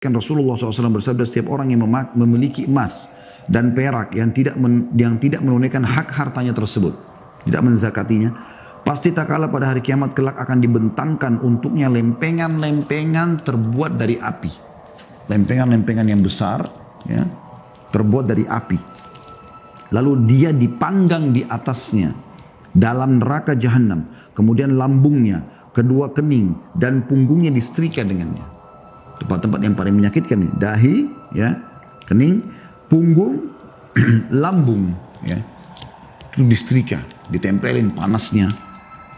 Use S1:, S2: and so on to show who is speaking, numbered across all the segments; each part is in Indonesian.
S1: Kan Rasulullah SAW bersabda, setiap orang yang memiliki emas dan perak yang tidak menunaikan hak hartanya tersebut, tidak menzakatinya, pasti tak kalah pada hari kiamat kelak akan dibentangkan untuknya lempengan-lempengan terbuat dari api. Lempengan-lempengan yang besar, ya, terbuat dari api. Lalu dia dipanggang di atasnya dalam neraka jahanam. Kemudian lambungnya, kedua kening dan punggungnya disetrika dengannya. Tempat-tempat yang paling menyakitkan, dahi, ya, kening, punggung, lambung, ya, itu disetrika, ditempelin panasnya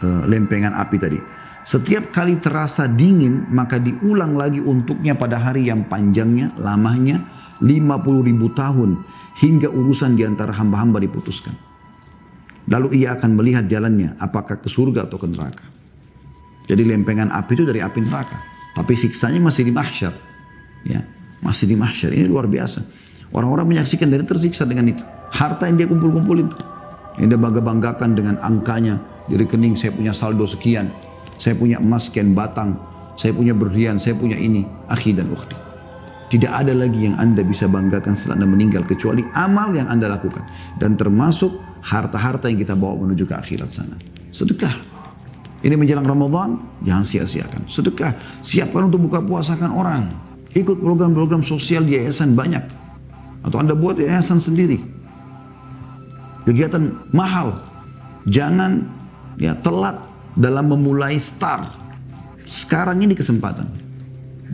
S1: lempengan api tadi. Setiap kali terasa dingin, maka diulang lagi untuknya pada hari yang panjangnya, lamanya 50.000 tahun, hingga urusan diantara hamba-hamba diputuskan. Lalu ia akan melihat jalannya, apakah ke surga atau ke neraka. Jadi lempengan api itu dari api neraka. Tapi siksanya masih di mahsyar, ya, masih di mahsyar. Ini luar biasa. Orang-orang menyaksikan dan tersiksa dengan itu. Harta yang dia kumpul-kumpulin itu, yang dia bangga-banggakan dengan angkanya di rekening. Saya punya saldo sekian, saya punya emas sekian batang, saya punya berlian, saya punya ini. Akhi dan ukhti, tidak ada lagi yang anda bisa banggakan setelah anda meninggal kecuali amal yang anda lakukan, dan termasuk harta-harta yang kita bawa menuju ke akhirat sana. Sedekah. Ini menjelang Ramadan, jangan sia-siakan. Sedekah, siapkan untuk buka puasakan orang. Ikut program-program sosial di yayasan banyak. Atau anda buat yayasan sendiri. Kegiatan mahal. Jangan, ya, telat dalam memulai start. Sekarang ini kesempatan.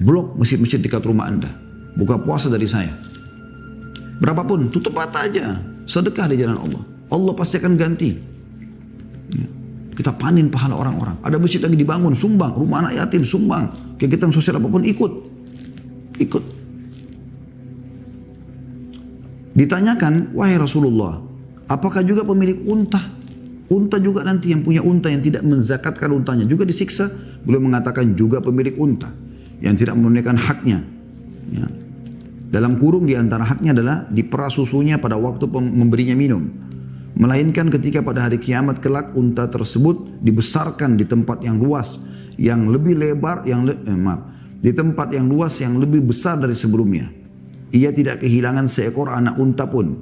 S1: Blok masjid-masjid dekat rumah anda. Buka puasa dari saya. Berapapun, tutup mata aja. Sedekah di jalan Allah. Allah pasti akan ganti. Ya. Kita panen pahala orang-orang. Ada masjid lagi dibangun, sumbang. Rumah anak yatim, sumbang. Kegiatan sosial apapun, ikut. Ditanyakan, wahai Rasulullah, apakah juga pemilik unta? Unta juga nanti yang punya unta yang tidak menzakatkan untanya juga disiksa? Beliau mengatakan juga pemilik unta yang tidak menunaikan haknya. Ya. Dalam kurung di antara haknya adalah diperas susunya pada waktu memberinya minum. Melainkan ketika pada hari kiamat kelak unta tersebut dibesarkan di tempat yang luas yang lebih lebar, di tempat yang luas yang lebih besar dari sebelumnya. Ia tidak kehilangan seekor anak unta pun.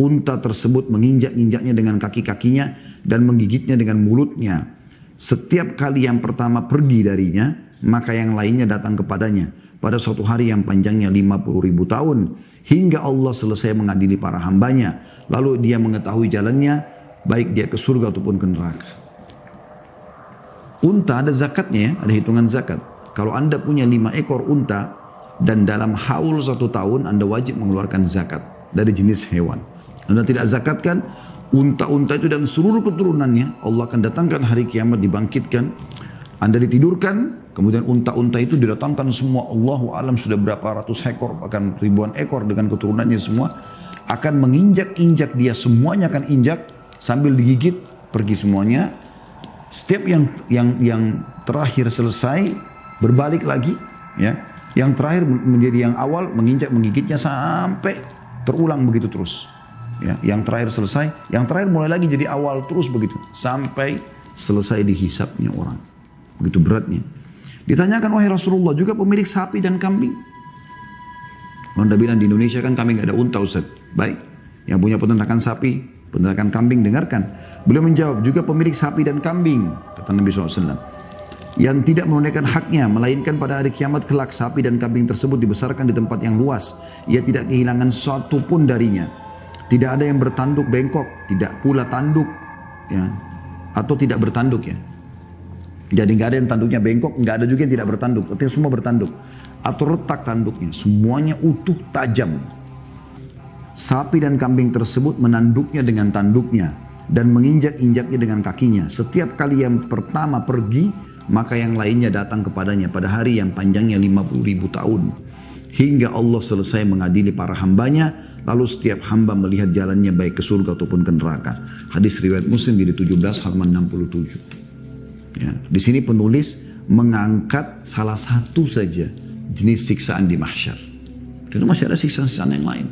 S1: Unta tersebut menginjak-injaknya dengan kaki-kakinya dan menggigitnya dengan mulutnya. Setiap kali yang pertama pergi darinya, maka yang lainnya datang kepadanya pada suatu hari yang panjangnya 50.000 tahun, hingga Allah selesai mengadili para hambanya. Lalu dia mengetahui jalannya, baik dia ke surga ataupun ke neraka. Unta ada zakatnya, ya, ada hitungan zakat. Kalau anda punya 5 ekor unta dan dalam haul 1 tahun, anda wajib mengeluarkan zakat dari jenis hewan. Anda tidak zakatkan unta-unta itu dan seluruh keturunannya, Allah akan datangkan hari kiamat, dibangkitkan. Anda ditidurkan, kemudian unta-unta itu didatangkan semua. Allahu alam sudah berapa ratus ekor, bahkan ribuan ekor dengan keturunannya semua. Akan menginjak-injak dia, semuanya akan injak sambil digigit, pergi semuanya. Setiap yang terakhir selesai, berbalik lagi, ya. Yang terakhir menjadi yang awal, menginjak-menggigitnya sampai terulang begitu terus. Ya, yang terakhir selesai, yang terakhir mulai lagi jadi awal terus begitu sampai selesai dihisapnya orang. Begitu beratnya. Ditanyakan, wahai Rasulullah, juga pemilik sapi dan kambing? Anda bilang di Indonesia kan kami nggak ada unta, Ustaz. Baik, yang punya peternakan sapi, peternakan kambing, dengarkan. Beliau menjawab, juga pemilik sapi dan kambing, kata Nabi SAW, yang tidak menunaikan haknya, melainkan pada hari kiamat kelak sapi dan kambing tersebut dibesarkan di tempat yang luas. Ia tidak kehilangan suatu pun darinya. Tidak ada yang bertanduk bengkok, tidak pula tanduk, ya, atau tidak bertanduk, ya. Jadi nggak ada yang tanduknya bengkok, nggak ada juga yang tidak bertanduk, tapi semua bertanduk. Atau retak tanduknya, semuanya utuh tajam. Sapi dan kambing tersebut menanduknya dengan tanduknya dan menginjak-injaknya dengan kakinya. Setiap kali yang pertama pergi, maka yang lainnya datang kepadanya pada hari yang panjangnya 50.000 tahun. Hingga Allah selesai mengadili para hambanya, lalu setiap hamba melihat jalannya baik ke surga ataupun ke neraka. Hadis riwayat Muslim di 17 halaman 67. Ya, di sini penulis mengangkat salah satu saja jenis siksaan di mahsyar. Itu masih ada siksaan-siksaan yang lain.